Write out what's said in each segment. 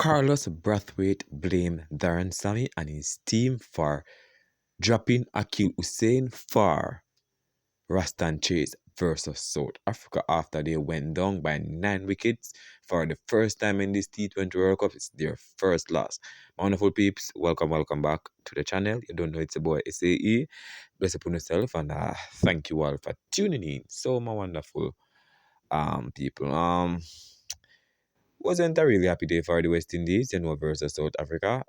Carlos Brathwaite blamed Darren Sammy and his team for dropping Akeal for Rastan Chase versus South Africa after they went down by 9 wickets for the first time in this T20 World Cup. It's their first loss. My wonderful peeps, welcome back to the channel. You don't know it's a boy SAE. Bless upon yourself and thank you all for tuning in. So my wonderful people. Wasn't a really happy day for the West Indies, versus South Africa.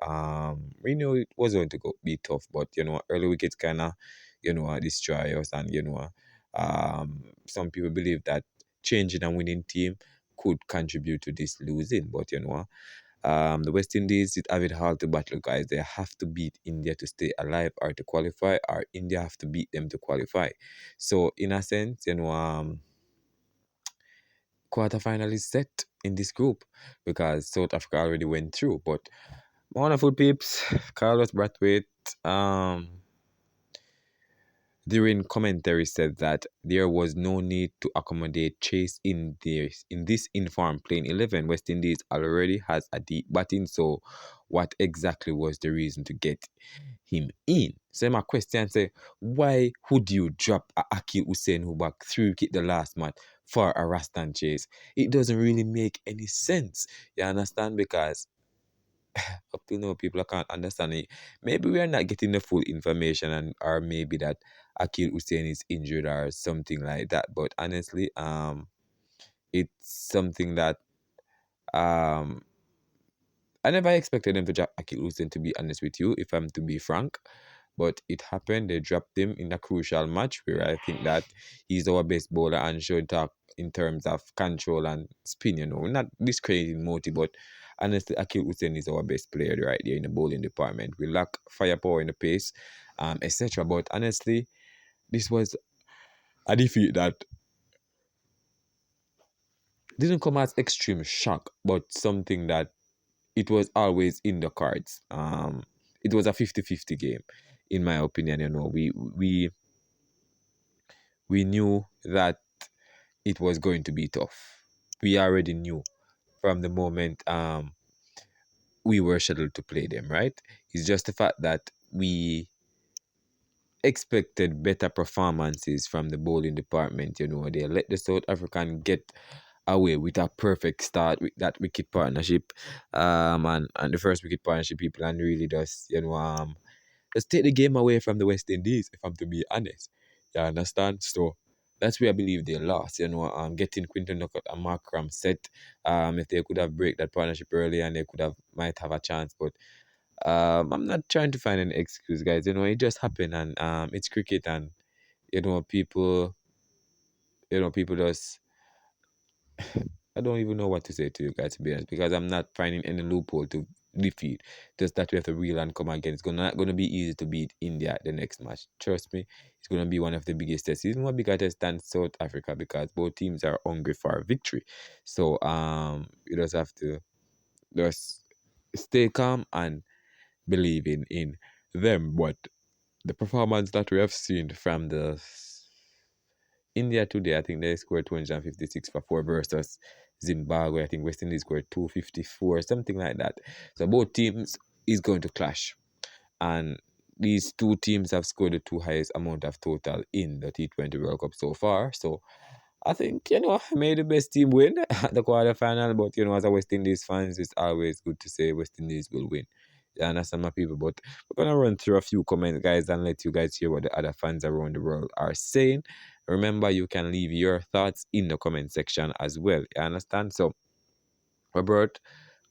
We knew it was going to be tough, but early wickets kinda, destroy us, and some people believe that changing and winning team could contribute to this losing, but the West Indies did have it hard to battle, guys. They have to beat India to stay alive or to qualify, or India have to beat them to qualify. So in a sense, quarterfinal is set in this group because South Africa already went through. But my wonderful peeps, Carlos Brathwaite, during commentary said that there was no need to accommodate Chase in this informed playing 11. West Indies already has a deep batting, so what exactly was the reason to get him in? So my question say, why would you drop Akeal who back 3 wicket the last match for a Rastan Chase? It doesn't really make any sense. You understand? Because up till now people can't understand it. Maybe we are not getting the full information, and or maybe that Akeal Hussein is injured or something like that. But honestly, it's something that um I never expected them to drop Akeal Hussein, to be honest with you, if I'm to be frank. But it happened. They dropped him in a crucial match where I think that he's our best bowler and should talk in terms of control and spin, Not discrediting Moti, but honestly, Akeal Hussein is our best player right there in the bowling department. We lack firepower in the pace, etc. But honestly, this was a defeat that didn't come as extreme shock, but something that it was always in the cards. It was a 50-50 game, in my opinion. We knew that it was going to be tough. We already knew from the moment we were scheduled to play them, right? It's just the fact that we expected better performances from the bowling department. They let the South African get away with a perfect start with that wicket partnership, and the first wicket partnership people, and really just just take the game away from the West Indies, if I'm to be honest. You understand? So that's where I believe they lost. Getting Quinton Knockout and Mark Ram set. If they could have break that partnership early, and they might have a chance. But I'm not trying to find an excuse, guys. It just happened, and it's cricket, and people, people just. I don't even know what to say to you guys, to be honest, because I'm not finding any loophole to defeat. Just that we have to reel and come again. It's not gonna be easy to beat India the next match. Trust me, it's gonna be one of the biggest tests. It's more bigger test than South Africa because both teams are hungry for victory. So you just have to just stay calm and believe in them. But the performance that we have seen from the India today, I think they scored 256 for 4 versus Zimbabwe. I think West Indies scored 254, something like that. So both teams is going to clash. And these two teams have scored the two highest amount of total in the T20 World Cup so far. So I think, may the best team win at the quarterfinal. But, as a West Indies fans, it's always good to say West Indies will win. You understand, my people? But we're going to run through a few comments, guys, and let you guys hear what the other fans around the world are saying. Remember, you can leave your thoughts in the comment section as well. You understand? So, Robert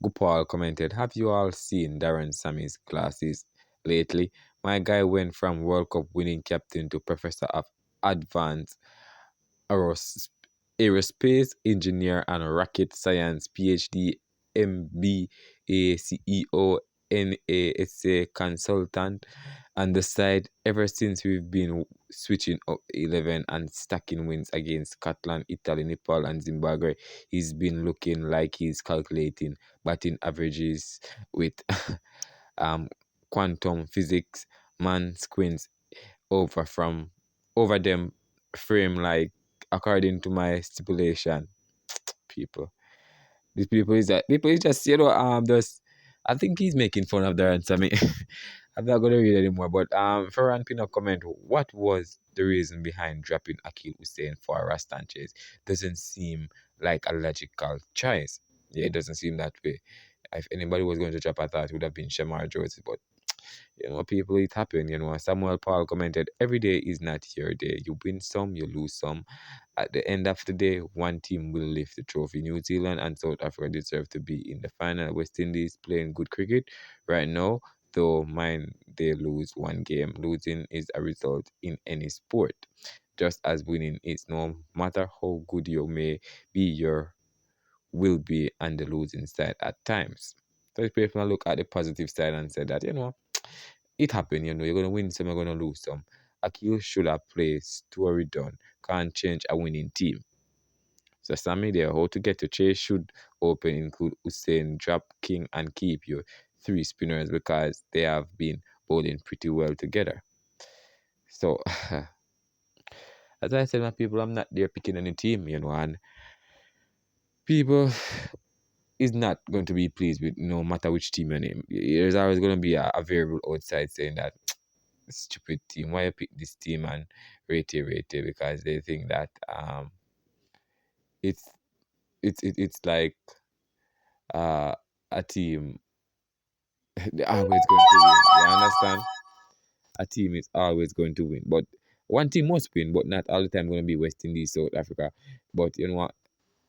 Gopal commented, have you all seen Darren Sammy's glasses lately? My guy went from World Cup winning captain to professor of advanced aerospace engineer and rocket science PhD, MBA, CEO, NASA consultant on the side. Ever since we've been switching up 11 and stacking wins against Scotland, Italy, Nepal, and Zimbabwe, he's been looking like he's calculating batting averages with quantum physics. Man squints over them frame like according to my stipulation. People, These people is just just I think he's making fun of the answer. Me. I'm not gonna read anymore. But Ferran Pino comment, what was the reason behind dropping Akil Hussein for Rastan Chase? Doesn't seem like a logical choice. Yeah, it doesn't seem that way. If anybody was going to drop, I thought it would have been Shamar Jones, but people, it happen. Samuel Paul commented, every day is not your day. You win some, you lose some. At the end of the day, one team will lift the trophy. New Zealand and South Africa deserve to be in the final. West Indies playing good cricket right now, though mind they lose one game. Losing is a result in any sport, just as winning is. No matter how good you may be, your will be on the losing side at times. So if people look at the positive side and say that, it happened, you're going to win some, you're going to lose some. Akil should have played story done. Can't change a winning team. So Sammy there, how to get to chase should open include Hussein, drop, king, and keep your three spinners because they have been bowling pretty well together. So as I said, my people, I'm not there picking any team, and people is not going to be pleased with no matter which team you name. There's always going to be a variable outside saying that stupid team, why you pick this team and rate it because they think that it's it's like uh a team they're always going to win. You understand? A team is always going to win. But one team must win, but not all the time going to be West Indies, South Africa. But you know what?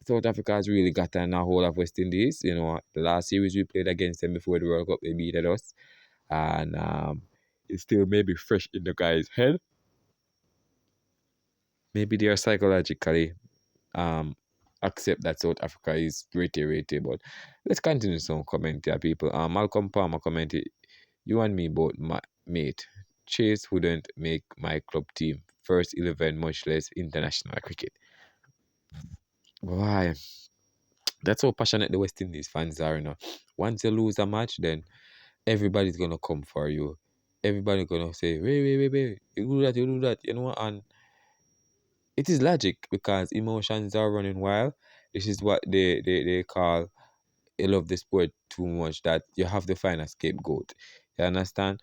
South Africa has really gotten a hold of West Indies. The last series we played against them before the World Cup, they beat us. And it's still maybe fresh in the guy's head. Maybe they are psychologically um accept that South Africa is rated. But let's continue some comment here, people. Malcolm Palmer commented, you and me both, mate. Chase wouldn't make my club team. First 11, much less international cricket. Why? That's how passionate the West Indies fans are, Once you lose a match, then everybody's gonna come for you. Everybody's gonna say, wait, you do that, and it is logic because emotions are running wild. This is what they call you love the sport too much that you have to find a scapegoat. You understand?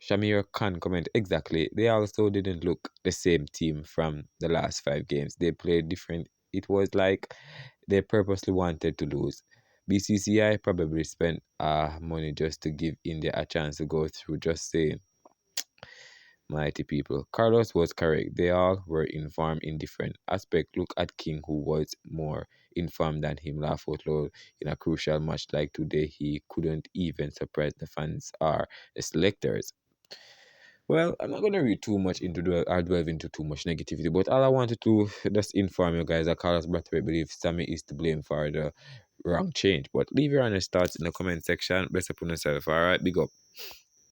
Shamir Khan comment exactly. They also didn't look the same team from the last 5 games. They played different. It was like they purposely wanted to lose. BCCI probably spent money just to give India a chance to go through. Just saying, mighty people. Carlos was correct. They all were informed in different aspects. Look at King, who was more informed than him. Laugh out loud in a crucial match like today. He couldn't even surprise the fans or the selectors. Well, I'm not going to read too much into or delve into too much negativity, but all I wanted to just inform you guys that Carlos Brathwaite believes Sammy is to blame for the wrong change. But leave your honest thoughts in the comment section. Best upon yourself, alright? Big up.